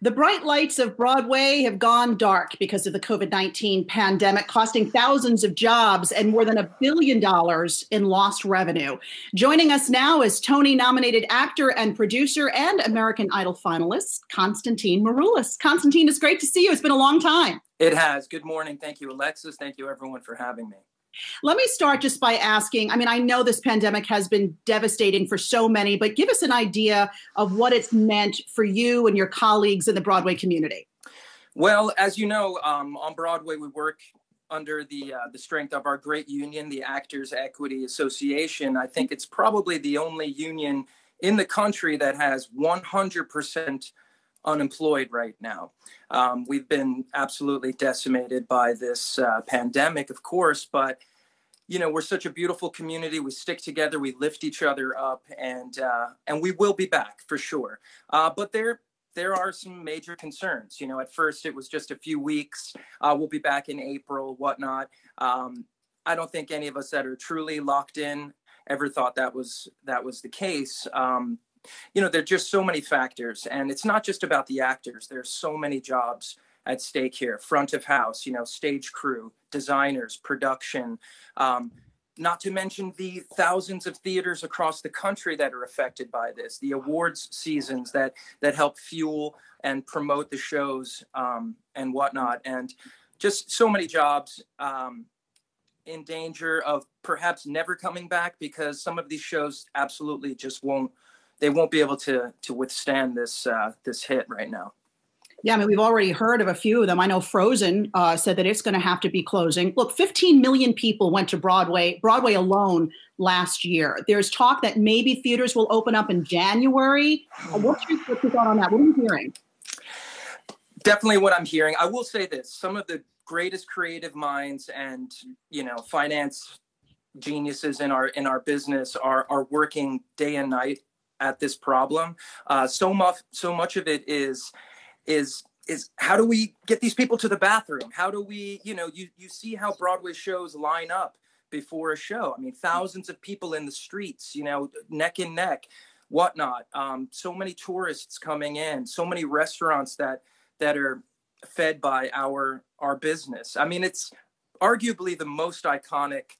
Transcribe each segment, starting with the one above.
The bright lights of Broadway have gone dark because of the COVID-19 pandemic, costing thousands of jobs and more than $1 billion in lost revenue. Joining us now is Tony-nominated actor and producer and American Idol finalist, Constantine Maroulis. Constantine, it's great to see you. It's been a long time. It has. Good morning. Thank you, Alexis. Thank you, everyone, for having me. Let me start just by asking, I know this pandemic has been devastating for so many, but give us an idea of what it's meant for you and your colleagues in the Broadway community. Well, as you know, on Broadway, we work under the strength of our great union, the Actors Equity Association. I think it's probably the only union in the country that has 100% unemployed right now. We've been absolutely decimated by this pandemic, of course, but we're such a beautiful community. We stick together, we lift each other up, and we will be back for sure. But there are some major concerns. At first it was just a few weeks. We'll be back in April, whatnot. I don't think any of us that are truly locked in ever thought that was the case. There are just so many factors, and it's not just about the actors. There's so many jobs at stake here: front of house, stage crew, designers, production, not to mention the thousands of theaters across the country that are affected by this, the awards seasons that help fuel and promote the shows and whatnot, and just so many jobs in danger of perhaps never coming back, because some of these shows absolutely just won't be able to withstand this hit right now. Yeah, we've already heard of a few of them. I know Frozen said that it's going to have to be closing. Look, 15 million people went to Broadway alone last year. There's talk that maybe theaters will open up in January. What's your thought on that? What are you hearing? Definitely what I'm hearing. I will say this: some of the greatest creative minds and finance geniuses in our business are working day and night at this problem. So much of it is how do we get these people to the bathroom? How do we, you see how Broadway shows line up before a show. Thousands of people in the streets, neck and neck, whatnot. So many tourists coming in, so many restaurants that are fed by our business. It's arguably the most iconic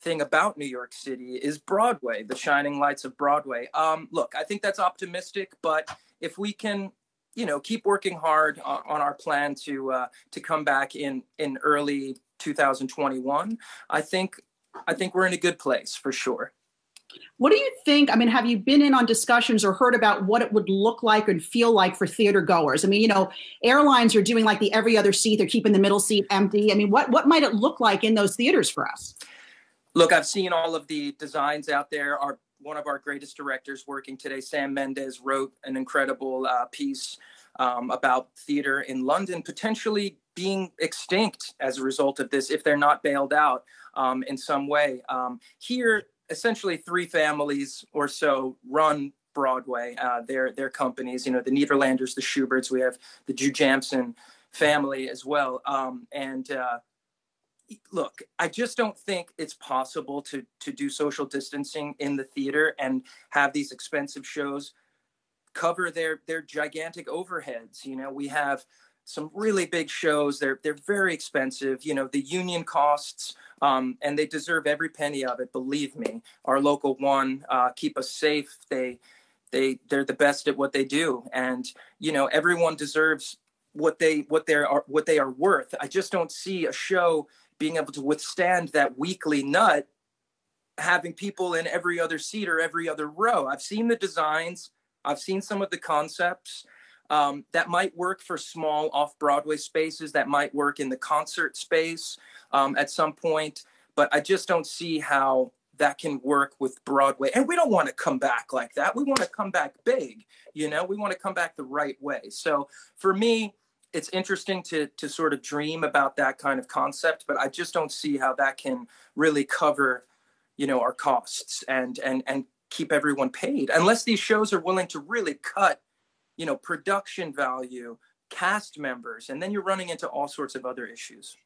thing about New York City is Broadway, the shining lights of Broadway. Look, I think that's optimistic, but if we can, keep working hard on our plan to come back in early 2021, I think we're in a good place for sure. What do you think? Have you been in on discussions or heard about what it would look like and feel like for theater goers? Airlines are doing like the every other seat. They're keeping the middle seat empty. What might it look like in those theaters for us? Look, I've seen all of the designs out there. One of our greatest directors working today, Sam Mendes, wrote an incredible piece about theater in London potentially being extinct as a result of this if they're not bailed out in some way. Here, essentially 3 families or so run Broadway, their companies, the Nederlanders, the Schuberts, we have the Jew Jamson family as well. Look, I just don't think it's possible to do social distancing in the theater and have these expensive shows cover their gigantic overheads. We have some really big shows. They're very expensive. The union costs, and they deserve every penny of it. Believe me, our local one keep us safe. They're the best at what they do, and everyone deserves what they are worth. I just don't see a show being able to withstand that weekly nut, having people in every other seat or every other row. I've seen the designs. I've seen some of the concepts that might work for small off-Broadway spaces, that might work in the concert space at some point. But I just don't see how that can work with Broadway. And we don't want to come back like that. We want to come back big. We want to come back the right way. So for me, it's interesting to sort of dream about that kind of concept, but I just don't see how that can really cover, our costs and keep everyone paid, unless these shows are willing to really cut, production value, cast members, and then you're running into all sorts of other issues.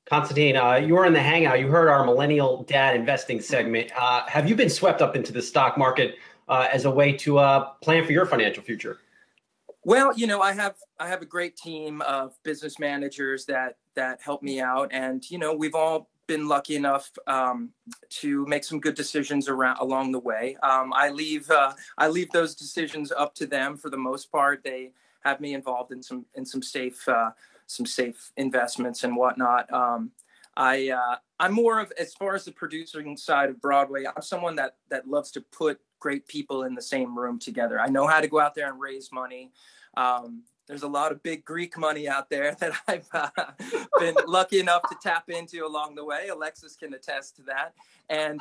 Constantine, you were in the Hangout. You heard our Millennial Dad investing segment. Have you been swept up into the stock market as a way to plan for your financial future? Well, I have a great team of business managers that help me out, and we've all been lucky enough to make some good decisions along the way. I leave those decisions up to them for the most part. They have me involved in some safe investments and whatnot. I'm more of, as far as the producing side of Broadway, I'm someone that loves to put great people in the same room together. I know how to go out there and raise money. There's a lot of big Greek money out there that I've been lucky enough to tap into along the way. Alexis can attest to that. And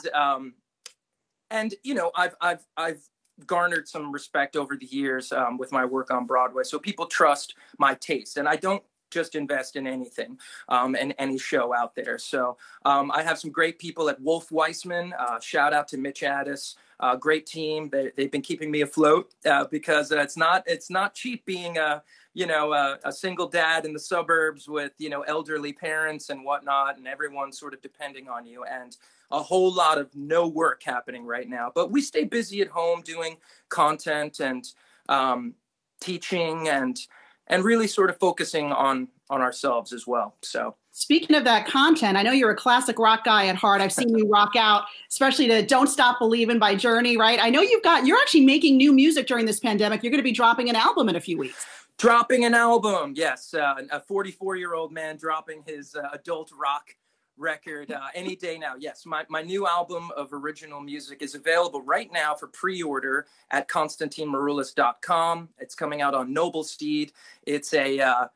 I've garnered some respect over the years with my work on Broadway. So people trust my taste, and I don't just invest in anything and any show out there. So I have some great people at Wolf Weissman. Shout out to Mitch Addis. Great team. They've been keeping me afloat because it's not cheap being a single dad in the suburbs with elderly parents and whatnot, and everyone sort of depending on you, and a whole lot of no work happening right now. But we stay busy at home doing content and teaching and really sort of focusing on ourselves as well. So speaking of that content, I know you're a classic rock guy at heart. I've seen you rock out, especially to Don't Stop Believin' by Journey, right? I know you're actually making new music during this pandemic. You're going to be dropping an album in a few weeks. Dropping an album, yes. A 44-year-old man dropping his adult rock record any day now. Yes, my new album of original music is available right now for pre-order at ConstantineMaroulis.com. It's coming out on Noble Steed. It's a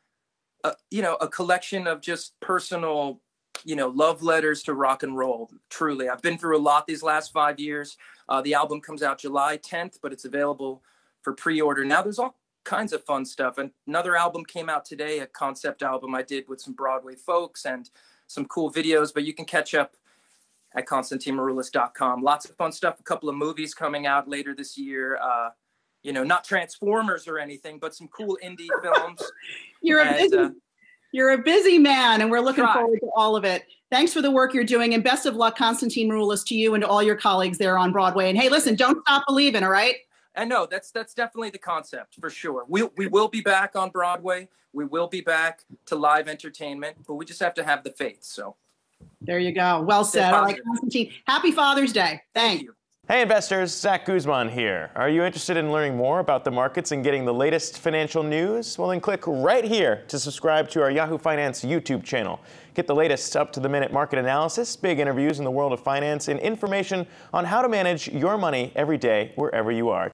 collection of just personal, love letters to rock and roll. Truly, I've been through a lot these last 5 years. The album comes out July 10th, but it's available for pre-order now. There's all kinds of fun stuff. And another album came out today, a concept album I did with some Broadway folks and some cool videos, but you can catch up at ConstantineMaroulis.com. Lots of fun stuff. A couple of movies coming out later this year. Not Transformers or anything, but some cool indie films. You're a busy man, and we're looking forward to all of it. Thanks for the work you're doing, and best of luck, Constantine Maroulis, to you and to all your colleagues there on Broadway. And hey, listen, don't stop believing, all right? I know that's definitely the concept for sure. We will be back on Broadway. We will be back to live entertainment, but we just have to have the faith. So there you go. Well said. All right, Constantine. Happy Father's Day. Thank you. Hey investors, Zach Guzman here. Are you interested in learning more about the markets and getting the latest financial news? Well, then click right here to subscribe to our Yahoo Finance YouTube channel. Get the latest up-to-the-minute market analysis, big interviews in the world of finance, and information on how to manage your money every day wherever you are.